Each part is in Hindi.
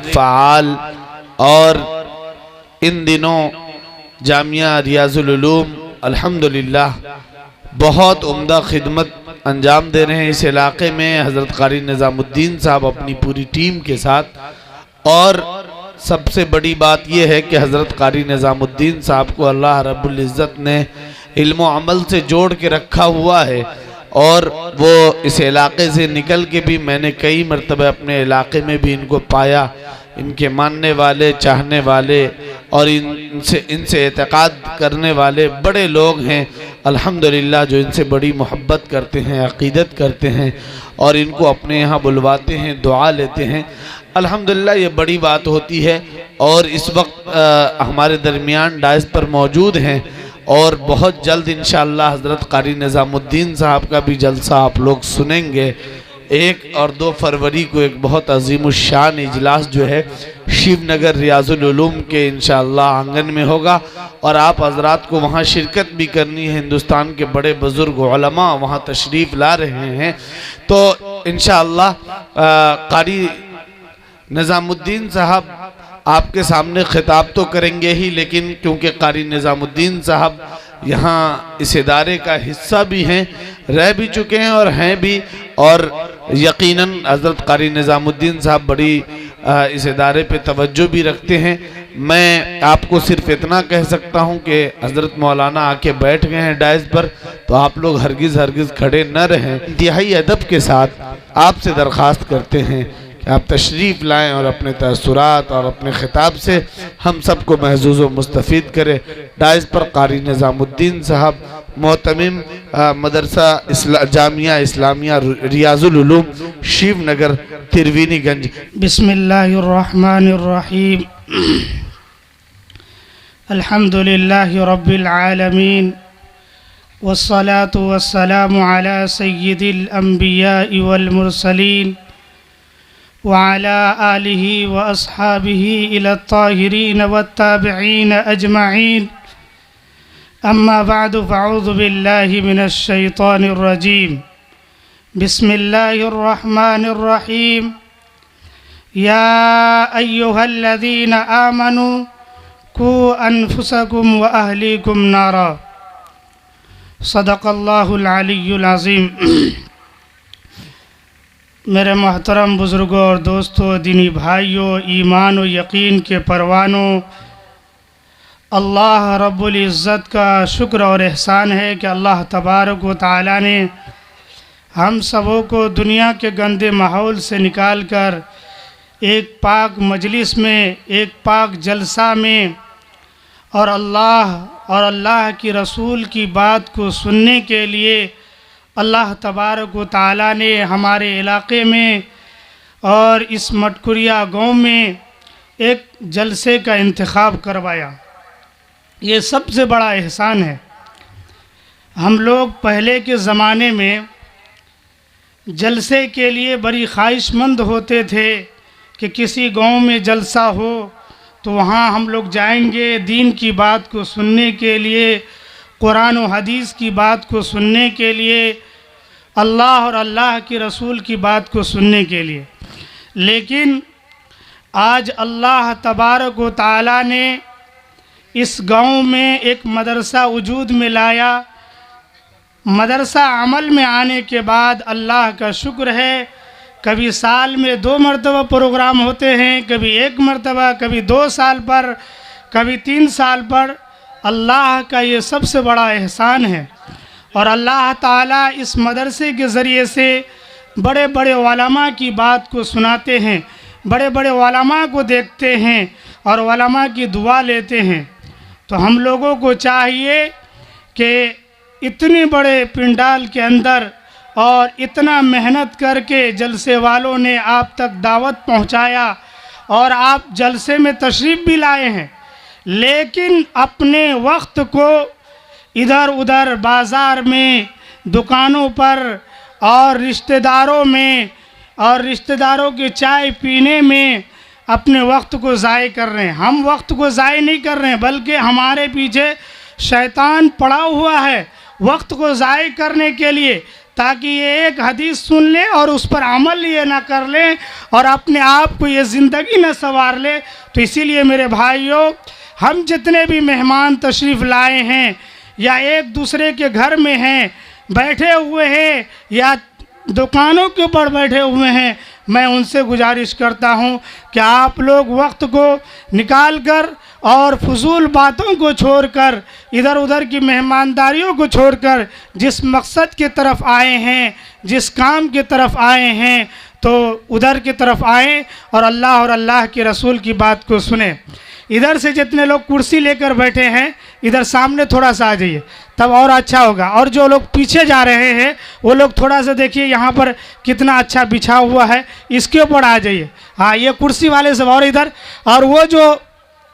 फ़ाल और इन दिनों जामिया रियाजुल उलूम अल्हम्दुलिल्लाह बहुत उम्दा खिदमत अंजाम दे रहे हैं इस इलाके में। हज़रत क़ारी निज़ामुद्दीन साहब अपनी पूरी टीम के साथ, और सबसे बड़ी बात यह है कि हज़रत क़ारी निज़ामुद्दीन साहब को अल्लाह रब्बुल इज़्ज़त ने इल्म व अमल से जोड़ के रखा हुआ है, और वो इस इलाके से निकल के भी मैंने कई मरतबा अपने इलाके में भी इनको पाया। इनके मानने वाले, चाहने वाले और इनसे एतक़ाद करने वाले बड़े लोग हैं अल्हम्दुलिल्लाह, जो इनसे बड़ी मोहब्बत करते हैं, अक़ीदत करते हैं और इनको अपने यहाँ बुलवाते हैं, दुआ लेते हैं। अल्हम्दुलिल्लाह ये बड़ी बात होती है। और इस वक्त हमारे दरमियान डाइस पर मौजूद हैं, और बहुत जल्द इंशाअल्लाह हज़रत क़ारी निज़ामुद्दीन साहब का भी जलसा आप लोग सुनेंगे। 1 और 2 फरवरी को एक बहुत अज़ीमुश्शान इजलास जो है शिवनगर रियाजुल उलूम के इंशाअल्लाह आंगन में होगा, और आप हज़रात को वहाँ शिरकत भी करनी है। हिंदुस्तान के बड़े बुज़ुर्ग उलमा वहाँ तशरीफ़ ला रहे हैं, तो इंशाअल्लाह क़ारी निज़ामुद्दीन साहब आपके सामने खिताब तो करेंगे ही, लेकिन क्योंकि क़ारी निज़ामुद्दीन साहब यहाँ इस इदारे का हिस्सा भी हैं, रह भी चुके हैं और हैं भी, और यकीनन हज़रत क़ारी निज़ामुद्दीन साहब बड़ी इस इदारे पे तवज्जो भी रखते हैं। मैं आपको सिर्फ इतना कह सकता हूँ कि हज़रत मौलाना आके बैठ गए हैं डाइस पर, तो आप लोग हरगिज़ खड़े न रहें। इंतहाई अदब के साथ आपसे दरख्वास्त करते हैं कि आप तशरीफ़ लाएँ और अपने तअस्सुरात और अपने ख़िताब से हम सबको महज़ूज़ व मुस्तफ़ीद करें। डाइस पर क़ारी निज़ामुद्दीन साहब, मोहतमिम मदरसा जामिया इस्लामिया रियाजुल उलूम शिवनगर त्रिवेणीगंज। बिस्मिल्लाहिर्रहमानिर्रहीम। अल्हम्दुलिल्लाहि रब्बिल आलमीन वस्सलातु वस्सलामु अला सय्यिदिल अंबियाइ वल मुरसलीन व अला आलिहि व अस्हाबिहि इला ताहिरीन वत्ताबिईन अजमईन। अम्मा बअद फ़अऊज़ु बिल्लाहि मिनश शैतानिर रजीम। बिस्मिल्लाहिर रहमानिर रहीम। या अय्युहल्लज़ीना आमनू कू अनफुसकुम व अहलीकुम नारा। सदक़ल्लाहुल अलिय्युल अज़ीम। मेरे मोहतरम बुज़ुर्गों और दोस्तों, दीनी भाइयों, ईमान और यकीन के परवानों, अल्लाह रब्बुल इज़्ज़त का शुक्र और एहसान है कि अल्लाह तबारक व तआला ने हम सबों को दुनिया के गंदे माहौल से निकाल कर एक पाक मजलिस में, एक पाक जलसा में और अल्लाह की रसूल की बात को सुनने के लिए अल्लाह तबारक व तआला ने हमारे इलाक़े में और इस मटकुरिया गांव में एक जलसे का इंतखाब करवाया। ये सबसे बड़ा एहसान है। हम लोग पहले के ज़माने में जलसे के लिए बड़ी ख्वाहिशमंद होते थे कि किसी गांव में जलसा हो तो वहाँ हम लोग जाएंगे दीन की बात को सुनने के लिए, कुरान और हदीस की बात को सुनने के लिए, अल्लाह और अल्लाह की रसूल की बात को सुनने के लिए। लेकिन आज अल्लाह तबारक व तआला ने इस गांव में एक मदरसा वजूद में लाया। मदरसा अमल में आने के बाद अल्लाह का शुक्र है, कभी साल में 2 मरतबा प्रोग्राम होते हैं, कभी 1 मरतबा, कभी 2 साल पर, कभी 3 साल पर। अल्लाह का ये सबसे बड़ा एहसान है। और अल्लाह ताला इस मदरसे के ज़रिए से बड़े बड़े उलमा की बात को सुनाते हैं, बड़े बड़े उलमा को देखते हैं और उलमा की दुआ लेते हैं। तो हम लोगों को चाहिए कि इतने बड़े पिंडाल के अंदर और इतना मेहनत करके जलसे वालों ने आप तक दावत पहुंचाया और आप जलसे में तशरीफ़ भी लाए हैं, लेकिन अपने वक्त को इधर उधर बाज़ार में, दुकानों पर और रिश्तेदारों में और रिश्तेदारों के चाय पीने में अपने वक्त को ज़ाय कर रहे हैं। हम वक्त को ज़ाय नहीं कर रहे हैं, बल्कि हमारे पीछे शैतान पड़ा हुआ है वक्त को ज़ाय करने के लिए, ताकि ये एक हदीस सुन ले और उस पर अमल ये ना कर ले और अपने आप को ये ज़िंदगी ना संवार ले। तो इसीलिए मेरे भाइयों, हम जितने भी मेहमान तशरीफ़ लाए हैं या एक दूसरे के घर में हैं, बैठे हुए हैं या दुकानों के ऊपर बैठे हुए हैं, मैं उनसे गुजारिश करता हूं कि आप लोग वक्त को निकाल कर और फजूल बातों को छोड़कर, इधर उधर की मेहमानदारियों को छोड़कर जिस मकसद की तरफ आए हैं, जिस काम की तरफ आए हैं, तो उधर की तरफ आएँ और अल्लाह के रसूल की बात को सुने। इधर से जितने लोग कुर्सी लेकर बैठे हैं, इधर सामने थोड़ा सा आ जाइए, तब और अच्छा होगा। और जो लोग पीछे जा रहे हैं वो लोग थोड़ा सा देखिए यहाँ पर कितना अच्छा बिछा हुआ है, इसके ऊपर आ जाइए। हाँ, ये कुर्सी वाले सब और इधर, और वो जो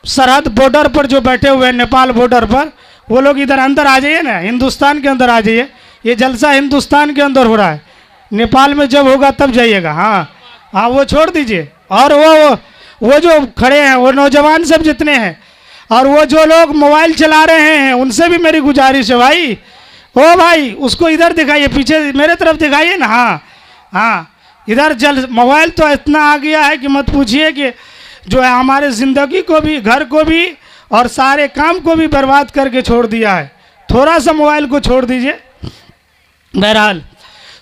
सरहद बॉर्डर पर जो बैठे हुए हैं नेपाल बॉर्डर पर, वो लोग इधर अंदर आ जाइए ना, हिंदुस्तान के अंदर आ जाइए। ये जलसा हिंदुस्तान के अंदर हो रहा है, नेपाल में जब होगा तब जाइएगा। हाँ हाँ, वो छोड़ दीजिए। और वो जो खड़े हैं, वो नौजवान सब जितने हैं, और वो जो लोग मोबाइल चला रहे हैं, उनसे भी मेरी गुजारिश है, भाई ओ भाई उसको इधर दिखाइए, पीछे मेरे तरफ दिखाइए ना। हाँ हाँ, इधर मोबाइल तो इतना आ गया है कि मत पूछिए, कि जो है हमारे ज़िंदगी को भी, घर को भी और सारे काम को भी बर्बाद करके छोड़ दिया है। थोड़ा सा मोबाइल को छोड़ दीजिए। बहरहाल,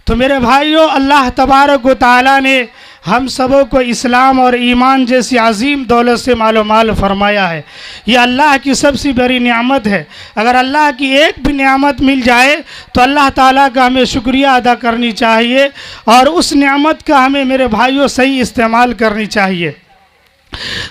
तो मेरे भाइयों, अल्लाह तबारक व तआला ने हम सबों को इस्लाम और ईमान जैसी अजीम दौलत से मालोमाल फरमाया है। ये अल्लाह की सबसे बड़ी नियामत है। अगर अल्लाह की एक भी नियामत मिल जाए तो अल्लाह ताला का हमें शुक्रिया अदा करनी चाहिए और उस नियामत का हमें मेरे भाइयों सही इस्तेमाल करनी चाहिए।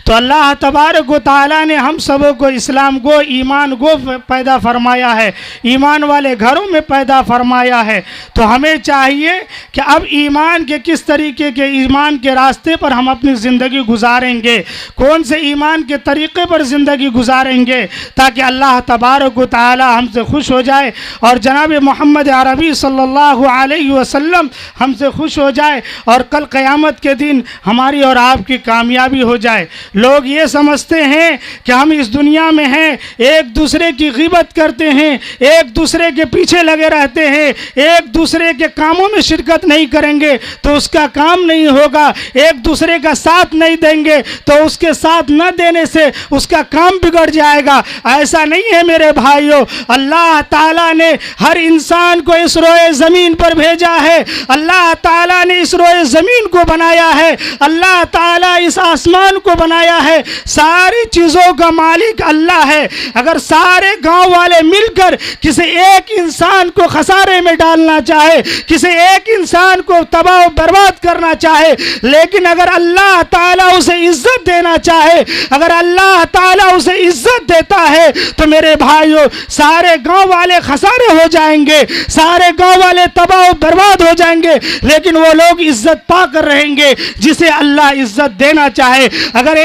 तो अल्लाह तबारक व तआला ने हम सबों को इस्लाम को, ईमान को पैदा फरमाया है, ईमान वाले घरों में पैदा फरमाया है। तो हमें चाहिए कि अब ईमान के किस तरीके के, ईमान के रास्ते पर हम अपनी ज़िंदगी गुजारेंगे, कौन से ईमान के तरीक़े पर ज़िंदगी गुजारेंगे, ताकि अल्लाह तबारक व तआला हमसे खुश हो जाए और जनाब मोहम्मद अरबी सल्लल्लाहु अलैहि वसल्लम हमसे खुश हो जाए और कल क़यामत के दिन हमारी और आपकी कामयाबी हो जाए। लोग ये समझते हैं कि हम इस दुनिया में हैं, एक दूसरे की ग़ीबत करते हैं, एक दूसरे के पीछे लगे रहते हैं, एक दूसरे के कामों में शिरकत नहीं करेंगे तो उसका काम नहीं होगा, एक दूसरे का साथ नहीं देंगे तो उसके साथ न देने से उसका काम बिगड़ जाएगा। ऐसा नहीं है मेरे भाइयों। अल्लाह ताला ने हर इंसान को इस रोए ज़मीन पर भेजा है, अल्लाह ताला ने इस रोए ज़मीन को बनाया है, अल्लाह ताला इस आसमान को बनाया है। सारी चीज़ों का मालिक अल्लाह है। अगर सारे गांव वाले मिलकर किसी एक इंसान को खसारे में डालना चाहे, किसी एक इंसान को तबाह बर्बाद करना चाहे, लेकिन अगर अल्लाह ताला उसे इज्जत देना चाहे, अगर अल्लाह ताला उसे इज्जत देता है तो मेरे भाइयों सारे गांव वाले खसारे हो जाएंगे, सारे गांव वाले तबाह बर्बाद हो जाएंगे, लेकिन वो लोग इज्जत पाकर रहेंगे जिसे अल्लाह इज्जत देना चाहे। अगर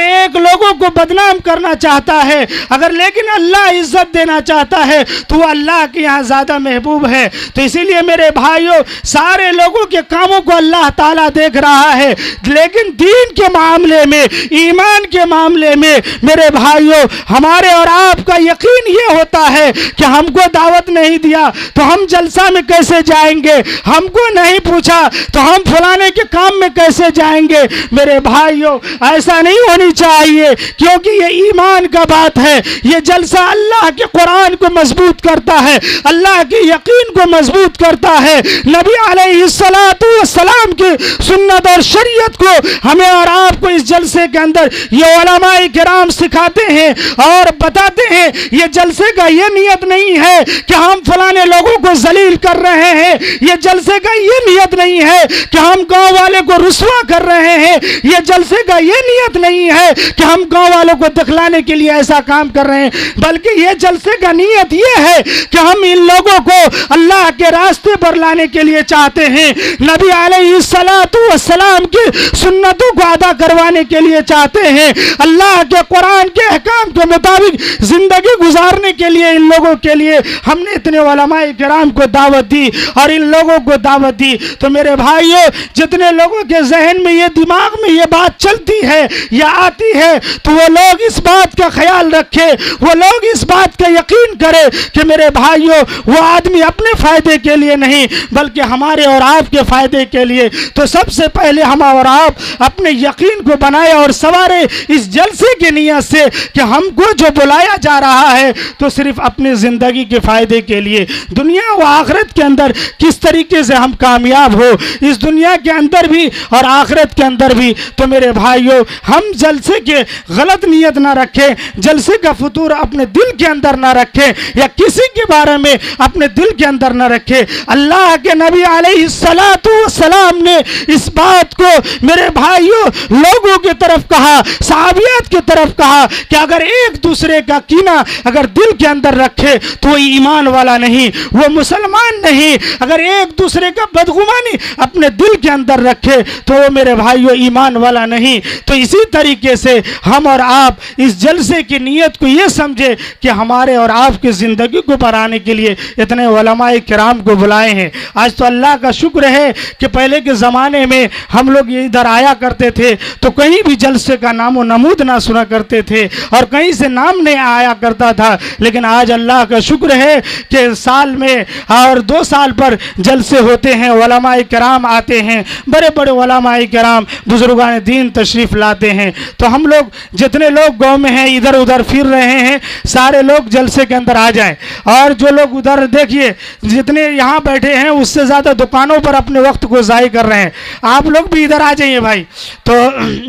एक लोगों को बदनाम करना चाहता है, अगर लेकिन अल्लाह इज्जत देना चाहता है तो वो अल्लाह के यहाँ ज़्यादा महबूब है। तो इसीलिए मेरे भाइयों, सारे लोगों के कामों को अल्लाह ताला देख रहा है, लेकिन दीन के मामले में, ईमान के मामले में मेरे भाइयों हमारे और आपका यकीन ये होता है कि हमको दावत नहीं दिया तो हम जलसा में कैसे जाएंगे, हमको नहीं पूछा तो हम फलाने के काम में कैसे जाएंगे। मेरे भाइयों, ऐसा नहीं होनी चाहिए, क्योंकि ये ईमान का बात है। ये जलसा अल्लाह के कुरान को मजबूत करता है, अल्लाह के यकीन को मजबूत करता है। नबी अलैहिस्सलातु वस्सलाम की सुन्नत और शरीयत को हमें और आपको इस जलसे के अंदर ये उलमाए किराम सिखाते हैं और बताते हैं। ये जलसे का ये नियत नहीं है कि हम फलाने लोगों को जलील कर रहे हैं, ये जलसे का ये नियत नहीं है कि हम गाँव वाले को रुस्वा कर रहे हैं, ये जलसे का ये नियत नहीं है कि हम गांव वालों को दिखलाने के लिए ऐसा काम कर रहे हैं, बल्कि ये जलसे का नियत ये है कि हम इन लोगों को अल्लाह के रास्ते पर लाने के लिए चाहते हैं, नबी अलैहिस्सलातु वस्सलाम की सुन्नतों को अदा करवाने के लिए चाहते हैं, अल्लाह के कुरान के अहकाम के मुताबिक जिंदगी गुजारने के लिए इन लोगों के लिए हमने इतने उलमाए किराम को दावत दी और इन लोगों को दावत दी। तो मेरे भाइयों, जितने लोगों के जहन में ये, दिमाग में ये बात चलती है या आती है तो वो लोग इस बात का ख्याल रखें, वो लोग इस बात का यकीन करें कि मेरे भाइयों वो आदमी अपने फ़ायदे के लिए नहीं बल्कि हमारे और आपके फ़ायदे के लिए। तो सबसे पहले हम और आप अपने यकीन को बनाए और सवारे इस जलसे की नीयत से कि हमको जो बुलाया जा रहा है तो सिर्फ अपनी ज़िंदगी के फ़ायदे के लिए। दुनिया व आखिरत के अंदर किस तरीके से हम कामयाब हो, इस दुनिया के अंदर भी और आखिरत के अंदर भी। तो मेरे भाइयों हम जलसे के गलत नीयत ना रखें, जलसे का फतूर अपने दिल के अंदर ना रखें या किसी के बारे में अपने दिल के अंदर ना रखें। अल्लाह के नबी अलैहिस्सलातु वस्सलाम ने इस बात को मेरे भाइयों लोगों की तरफ कहा, सहाबियात की तरफ कहा कि अगर एक दूसरे का कीना अगर दिल के अंदर रखे तो वो ईमान वाला नहीं, वो मुसलमान नहीं। अगर एक दूसरे का बदगुमानी अपने दिल के अंदर रखे तो वो मेरे भाइयों ईमान वाला नहीं। तो इसी तरीके से हम और आप इस जलसे की नीयत को ये समझे कि हमारे और आपकी ज़िंदगी को बढ़ाने के लिए इतने उलमाए किराम को बुलाए हैं। आज तो अल्लाह का शुक्र है कि पहले के ज़माने में हम लोग इधर आया करते थे तो कहीं भी जलसे का नामो नमूद ना सुना करते थे और कहीं से नाम नहीं आया करता था। लेकिन आज अल्लाह का शुक्र है कि साल में और 2 साल पर जलसे होते हैं, उलमाए किराम आते हैं, बड़े बड़े उलमाए किराम बुजुर्गान दीन तशरीफ़ लाते हैं। तो हम लोग जितने लोग गाँव में हैं इधर उधर फिर रहे हैं सारे लोग जलसे के अंदर आ जाएं। और जो लोग उधर देखिए जितने यहाँ बैठे हैं उससे ज़्यादा दुकानों पर अपने वक्त को ज़ाय कर रहे हैं, आप लोग भी इधर आ जाइए भाई। तो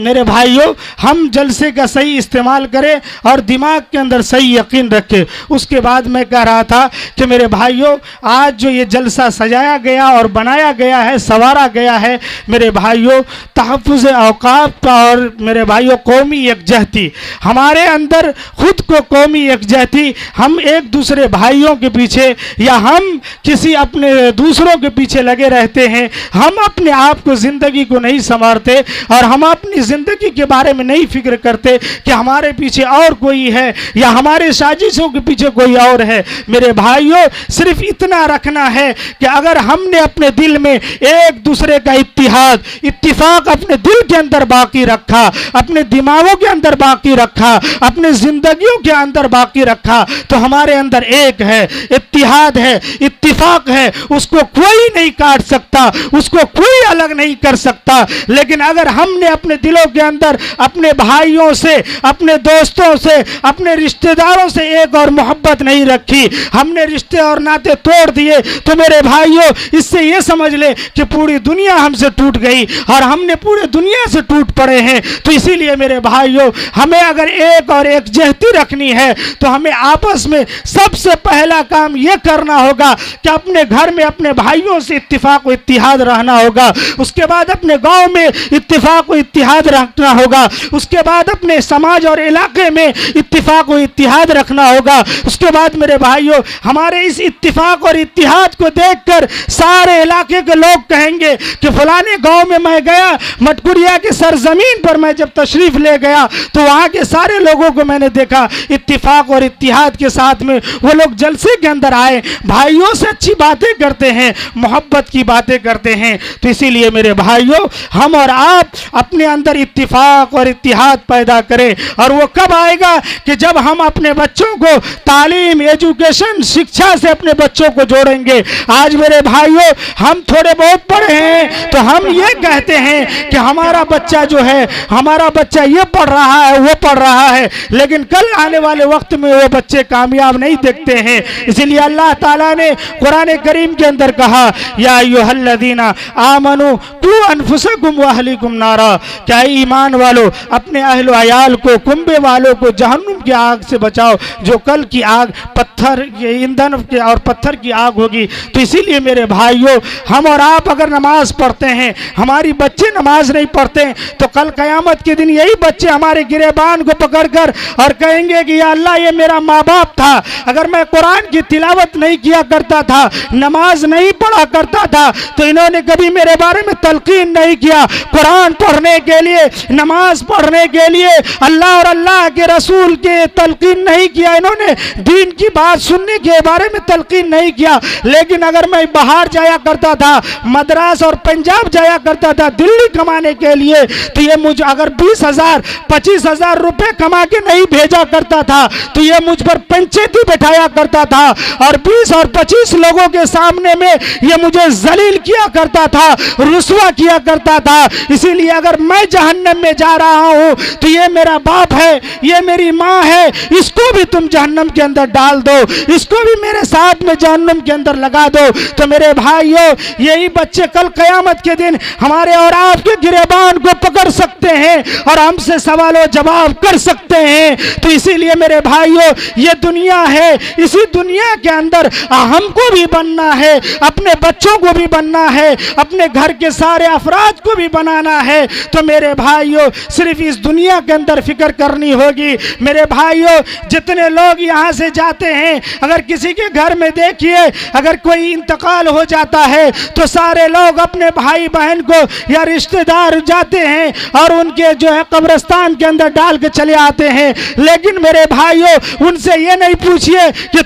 मेरे भाइयों हम जलसे का सही इस्तेमाल करें और दिमाग के अंदर सही यकीन रखें। उसके बाद मैं कह रहा था कि मेरे भाइयों आज जो ये जलसा सजाया गया और बनाया गया है, संवारा गया है मेरे भाइयों, तहफ़्फ़ुज़ औक़ाफ़ और मेरे भाइयों कौमी यकजहती, हमारे अंदर खुद को कौमी यकजहती, हम एक दूसरे भाइयों के पीछे या हम किसी अपने दूसरों के पीछे लगे रहते हैं। हम अपने आप को ज़िंदगी को नहीं संवारते और हम अपनी ज़िंदगी के बारे में नहीं फिक्र करते कि हमारे पीछे और कोई है या हमारे साजिशों के पीछे कोई और है। मेरे भाइयों सिर्फ इतना रखना है कि अगर हमने अपने दिल में एक दूसरे का इत्तिहाद इत्तिफाक अपने दिल के अंदर बाकी रखा, अपने दिमागों के अंदर बाकी रखा, अपने ज़िंदगियों के अंदर बाकी रखा तो हमारे अंदर एक है, इत्तिहाद है, इत्तिफाक है, उसको कोई नहीं काट सकता, उसको कोई अलग नहीं कर सकता। लेकिन अगर हमने अपने दिलों के अंदर अपने भाइयों से, अपने दोस्तों से, अपने रिश्तेदारों से एक और मोहब्बत नहीं रखी, हमने रिश्ते और नाते तोड़ दिए तो मेरे भाइयों इससे ये समझ ले कि पूरी दुनिया हमसे टूट गई और हमने पूरी दुनिया से टूट पड़े हैं। तो इसीलिए मेरे भाइयों हमें अगर एक और एकजहती रखनी है तो हमें आपस में सबसे पहला काम यह करना होगा कि अपने घर में अपने भाइयों से इत्तिफाक व इत्तिहाद रहना होगा। उसके बाद अपने गांव में इत्तिफाक व इत्तिहाद रखना होगा। उसके बाद अपने समाज और इलाके में इत्तिफाक व इत्तिहाद रखना होगा। उसके बाद मेरे भाइयों हमारे इस इत्तिफाक और इत्तिहाद को देखकर सारे इलाके के लोग कहेंगे कि फलाने गांव में मैं गया, मटकुरिया की सरजमीन पर मैं जब तशरीफ ले गया तो वहाँ के सारे लोगों को मैंने देखा इत्तिफाक और इत्तिहाद के साथ में वो लोग जलसे के अंदर आए, भाइयों से अच्छी बातें करते हैं, मोहब्बत की बातें करते हैं। तो इसीलिए मेरे भाइयों हम और आप अपने अंदर इत्तिफाक और इत्तिहाद पैदा करें। और वो कब आएगा कि जब हम अपने बच्चों को तालीम, एजुकेशन, शिक्षा से अपने बच्चों को जोड़ेंगे। आज मेरे भाइयों हम थोड़े बहुत पढ़े हैं तो हम ये कहते हैं कि हमारा बच्चा जो है, हमारा बच्चा ये पढ़ रहा है, वो पढ़ रहा है, लेकिन कल आने वाले वक्त में वो बच्चे कामयाब नहीं देखते हैं। इसीलिए अल्लाह ताला ने कुरान करीम के अंदर कहा या अय्युहल्लज़ीना आमनू कू अनफुसकुम व अहलिकुम नारा, क्या ईमान वालों अपने अहल व अयाल को, कुंबे वालों को जहन्नुम की आग से बचाओ जो कल की आग पत्थर ये ईंधन के और पत्थर की आग होगी। तो इसीलिए मेरे भाइयों हम और आप अगर नमाज पढ़ते हैं, हमारी बच्चे नमाज नहीं पढ़ते तो कल क़यामत के दिन यही बच्चे हमारे गिरेबान को पकड़कर और कहेंगे कि या अल्लाह ये मेरा माँ बाप था, अगर मैं कुरान की तिलावत नहीं किया करता था, नमाज नहीं पढ़ा करता था तो इन्होंने कभी मेरे बारे में तलकीन नहीं किया, कुरान पढ़ने के लिए, नमाज पढ़ने के लिए, अल्लाह और अल्लाह के रसूल के तलकीन नहीं किया, इन्होंने दीन की बात सुनने के बारे में तलकीन नहीं किया। लेकिन अगर मैं बाहर जाया करता था, मद्रास और पंजाब जाया करता था दिल्ली कमाने के लिए, चाहिए, तो ये मुझे अगर 20,000 25,000 रुपए कमा के नहीं भेजा करता था तो ये मुझ पर पंचायती बैठाया करता था और 20 और 25 लोगों के सामने में ये मुझे जलील किया करता था, रुसवा किया करता था। इसीलिए अगर मैं जहन्नम में जा रहा हूं तो ये मेरा बाप है, ये मेरी माँ है, इसको भी तुम जहन्नम के अंदर डाल दो, इसको भी मेरे साथ में जहन्नम के अंदर लगा दो। तो मेरे भाइयों, यही बच्चे कल कयामत के दिन हमारे और आपके गिरेबान को पकड़ सकते हैं और हमसे सवालों जवाब कर सकते हैं। तो इसीलिए मेरे भाइयों, ये दुनिया है, इसी दुनिया के अंदर हमको भी बनना है, अपने बच्चों को भी बनना है, अपने घर के सारे अफराद को भी बनाना है। तो मेरे भाइयों, सिर्फ इस दुनिया के अंदर फिक्र करनी होगी। मेरे भाइयों, जितने लोग यहाँ से जाते हैं, अगर किसी के घर में देखिए अगर कोई इंतकाल हो जाता है तो सारे लोग अपने भाई बहन को या रिश्तेदार जाते हैं और उनके जो है कब्रिस्तान के अंदर डाल के चले आते हैं। लेकिन मेरे भाइयों, उनसे ये नहीं पूछिए कि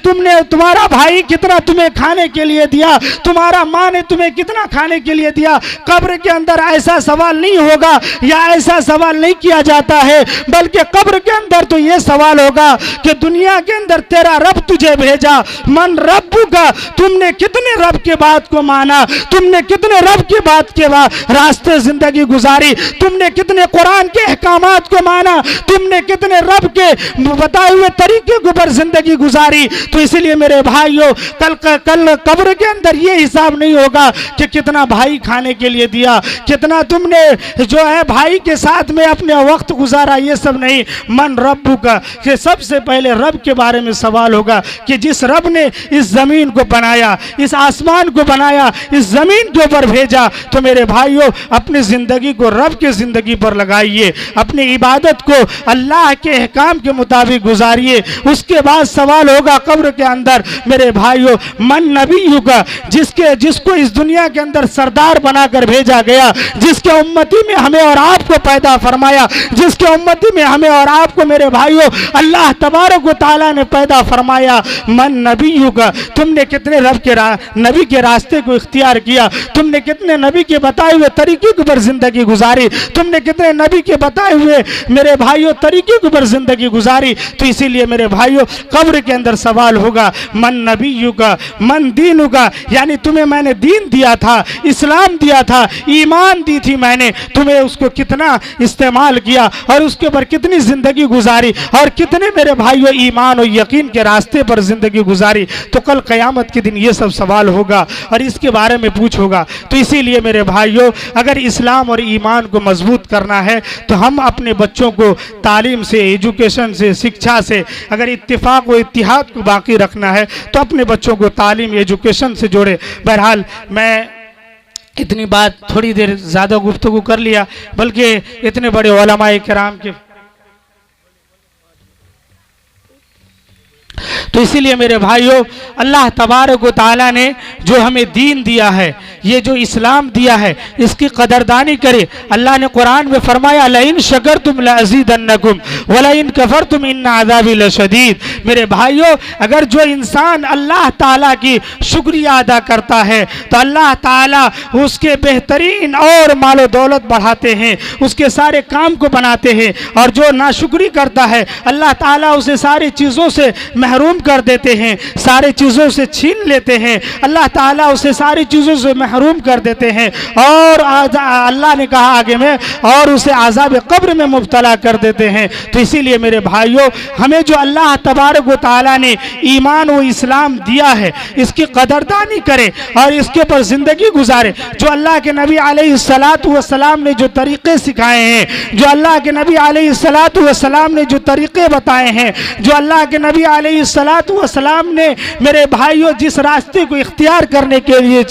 तुम्हारा भाई कितना तुम्हें खाने के लिए दिया, तुम्हारा माँ ने तुम्हें कितना खाने के लिए दिया। कब्र के अंदर ऐसा सवाल नहीं होगा या ऐसा सवाल नहीं किया जाता है, बल्कि कब्र के अंदर तो ये सवाल होगा कि दुनिया के अंदर तेरा रब तुझे भेजा, मन रब्बू का, तुमने कितने रब के बात को माना, तुमने कितने रब की बात के बाद रास्ते जिंदगी गुजारी, तुमने कितने कुरान के अहकामात को माना, तुमने कितने रब के बताए हुए तरीके के ऊपर जिंदगी गुजारी। तो इसलिए मेरे भाइयों, कल कब्र के अंदर ये हिसाब नहीं होगा कि कितना भाई खाने के लिए दिया, कितना तुमने जो है भाई के साथ में अपने वक्त गुजारा, ये सब नहीं। मन रब्बू का, कि सबसे पहले रब के बारे में सवाल होगा कि जिस रब ने इस जमीन को बनाया, इस आसमान को बनाया, इस जमीन के ऊपर भेजा, तो मेरे भाइयों अपनी जिंदगी को रब की जिंदगी पर लगाइए, अपनी इबादत को अल्लाह के अहकाम के मुताबिक गुजारिए। उसके बाद सवाल होगा कब्र के अंदर मेरे भाइयों, मन नबी का, जिसको इस दुनिया के अंदर सरदार बनाकर भेजा गया, जिसके उम्मती में हमें और आपको पैदा फरमाया, जिसके उम्मती में हमें और आपको मेरे भाइयों अल्लाह तबारक व तआला ने पैदा फरमाया। मन नबी का, तुमने कितने रब के नबी के रास्ते को इख्तियार किया, तुमने कितने नबी के बताए हुए तरीके के ऊपर जिंदगी गुजारी, तुमने कितने नबी के बताए हुए मेरे भाइयों तरीके के ऊपर जिंदगी गुजारी। तो इसीलिए मेरे भाइयों कब्र के अंदर सवाल होगा मन नबी का, मन दीन का, यानी तुम्हें मैंने दीन दिया था, इस्लाम दिया था, ईमान दी थी मैंने, तुम्हें उसको कितना इस्तेमाल किया और उसके ऊपर कितनी जिंदगी गुजारी और कितने मेरे भाइयों ईमान और यकीन के रास्ते पर जिंदगी गुजारी। तो कल क़यामत के दिन ये सब सवाल होगा और इसके बारे में पूछ होगा। तो इसीलिए मेरे भाइयों, अगर इस्लाम और ईमान को मजबूत करना है तो हम अपने बच्चों को तालीम से, एजुकेशन से, शिक्षा से, अगर इत्तिफाक व इत्तिहाद को बाकी रखना है तो अपने बच्चों को तालीम एजुकेशन से जोड़े। बहरहाल मैं इतनी बात थोड़ी देर ज़्यादा गुफ्तगू कर लिया, बल्कि इतने बड़े उलमाए किराम के, तो इसीलिए मेरे भाइयों अल्लाह तबारक व तआला ने जो हमें दीन दिया है, ये जो इस्लाम दिया है, इसकी कदरदानी करे। अल्लाह ने कुरान में फरमाया लइन शकरतुम लअज़ीदन्नकुम वलइन कफरतुम इन्न अज़ाबी लशदीद। मेरे भाइयों, अगर जो इंसान अल्लाह ताला की शुक्रिया अदा करता है तो अल्लाह ताला उसके बेहतरीन और मालो दौलत बढ़ाते हैं, उसके सारे काम को बनाते हैं। और जो नाशुक्री करता है अल्लाह ताला उसे सारी चीज़ों से महरूम कर देते हैं, सारी चीज़ों से छीन लेते हैं, अल्लाह ताला उसे सारी चीज़ों से महरूम कर देते हैं। और अल्लाह ने कहा आगे में, और उसे आज़ाब कब्र में मुब्तला कर देते हैं। तो इसीलिए मेरे भाइयों, हमें जो अल्लाह तबारक व तआला ने ईमान व इस्लाम दिया है, इसकी कदरदानी करें और इसके ऊपर ज़िंदगी गुजारे। जो अल्लाह के नबी अलैहिस्सलातु वस्सलाम ने जो तरीक़े सिखाए हैं, जो अल्लाह के नबी अलैहिस्सलातु वस्सलाम ने जो तरीक़े बताए हैं, जो अल्लाह के नबी अलैहिस्सलातु वस्सलाम ने मेरे भाइयों जिस रास्ते को इख्तियार करने के लिए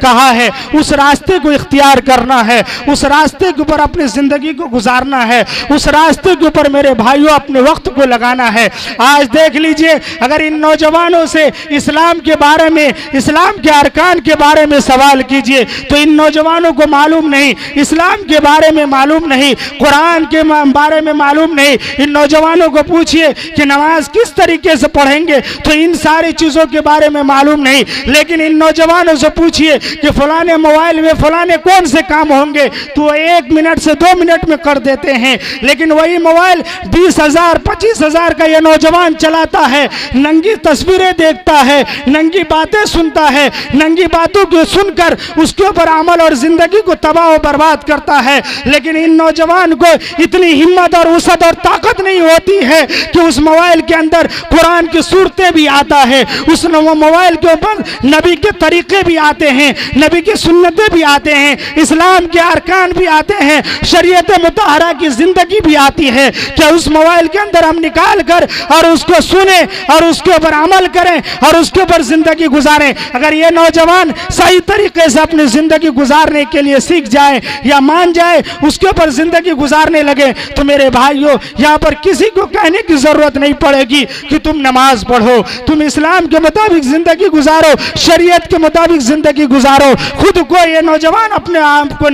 कहा है, उस रास्ते को इख्तियार करना है, उस रास्ते के ऊपर अपनी ज़िंदगी को गुजारना है, उस रास्ते के ऊपर मेरे भाइयों अपने वक्त को लगाना है। आज देख लीजिए, अगर इन नौजवानों से इस्लाम के बारे में, इस्लाम के अरकान के बारे में सवाल कीजिए तो इन नौजवानों को मालूम नहीं, इस्लाम के बारे में मालूम नहीं, कुरान के बारे में मालूम नहीं। इन नौजवानों को पूछिए कि नमाज किस तरीके से पढ़ेंगे जाएंगे तो इन सारी चीज़ों के बारे में मालूम नहीं। लेकिन इन नौजवानों से पूछिए कि फलाने मोबाइल में फलाने कौन से काम होंगे, तो वो 1 मिनट से 2 मिनट में कर देते हैं। लेकिन वही मोबाइल 20,000 25,000 का ये नौजवान चलाता है, नंगी तस्वीरें देखता है, नंगी बातें सुनता है, नंगी बातों को सुनकर उसके ऊपर अमल और जिंदगी को तबाह और बर्बाद करता है। लेकिन इन नौजवान को इतनी हिम्मत और वसअत और ताकत नहीं होती है कि उस मोबाइल के अंदर कुरान की सूरतें भी आता है, उस मोबाइल के ऊपर नबी के तरीके भी आते हैं, नबी की सुन्नतें भी आते हैं, इस्लाम के अरकान भी आते हैं, शरीयत मुतहरा की जिंदगी भी आती है। क्या उस मोबाइल के अंदर हम निकाल कर और उसको सुने और उसके ऊपर अमल करें और उसके ऊपर जिंदगी गुजारें? अगर ये नौजवान सही तरीके से अपनी जिंदगी गुजारने के लिए सीख जाए या मान जाए, उसके ऊपर जिंदगी गुजारने लगे, तो मेरे भाइयों यहाँ पर किसी को कहने की जरूरत नहीं पड़ेगी कि तुम नमाज पढ़ो, तुम इस्लाम के मुताबिक जिंदगी गुजारो, शरीयत के मुताबिक जिंदगी गुजारो। खुद को ये नौजवान अपने आप को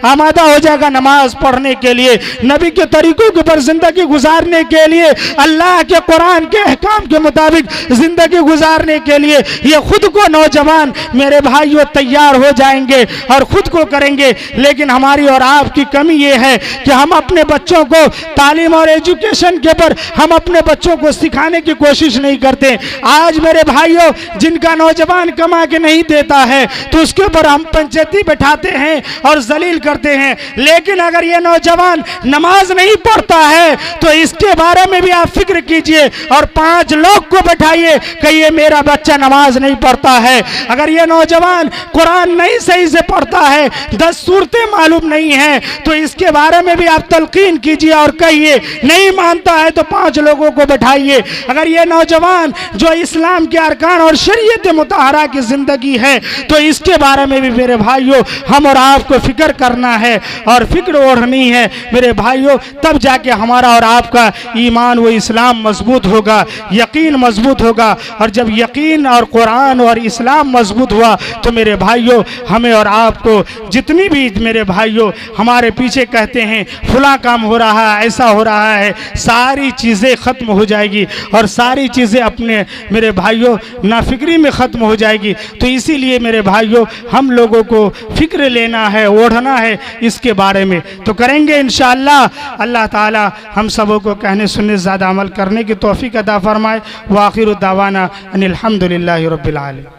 आमादा हो जाएगा नमाज पढ़ने के लिए, नबी के तरीकों के ऊपर जिंदगी गुजारने के लिए, अल्लाह के कुरान के अहकाम के मुताबिक जिंदगी गुजारने के लिए ये खुद को नौजवान मेरे भाइयों तैयार हो जाएंगे और खुद को करेंगे। लेकिन हमारी और आपकी कमी ये है कि हम अपने बच्चों को तालीम और एजुकेशन के ऊपर हम अपने बच्चों को सिखाने की कोशिश नहीं करते। आज मेरे भाइयों जिनका नौजवान कमा के नहीं देता है तो उसके ऊपर हम पंचायती बैठाते हैं और जलील करते हैं। लेकिन अगर ये नौजवान नमाज नहीं पढ़ता है तो इसके बारे में भी आप फिक्र कीजिए और 5 लोग को बैठाइए कि ये मेरा बच्चा नमाज नहीं पढ़ता है। अगर ये नौजवान कुरान नहीं सही से पढ़ता है, 10 सूरतें मालूम नहीं है, तो इसके बारे में भी आप तलकीन कीजिए और कहिए। नहीं मानता है तो 5 लोगों को बैठाइए। अगर ये नौजवान जो इस्लाम के अरकान और शरीयत मुतहरा की जिंदगी है तो इसके बारे में भी मेरे भाइयों हम और आपको फिक्र करना है और फिक्र ओढ़नी है मेरे भाइयों। तब जाके हमारा और आपका ईमान व इस्लाम मजबूत होगा, यकीन मजबूत होगा। और जब यकीन और कुरान और इस्लाम मजबूत हुआ तो मेरे भाइयों हमें और आपको जितनी भी मेरे भाइयों हमारे पीछे कहते हैं फला काम हो रहा है, ऐसा हो रहा है, सारी चीज़ें ख़त्म हो जाएगी और सारी चीज़ें अपने मेरे भाइयों नाफिक्री में ख़त्म हो जाएगी। तो इसीलिए मेरे भाइयों हम लोगों को फिक्र लेना है, ओढ़ना है इसके बारे में, तो करेंगे इंशाअल्लाह। अल्लाह ताला हम सबों को कहने सुनने ज़्यादा अमल करने की तौफीक अता फरमाए। व आखिर दावाना अनिल हम्दुलिल्लाहि रब्बिल आलमीन।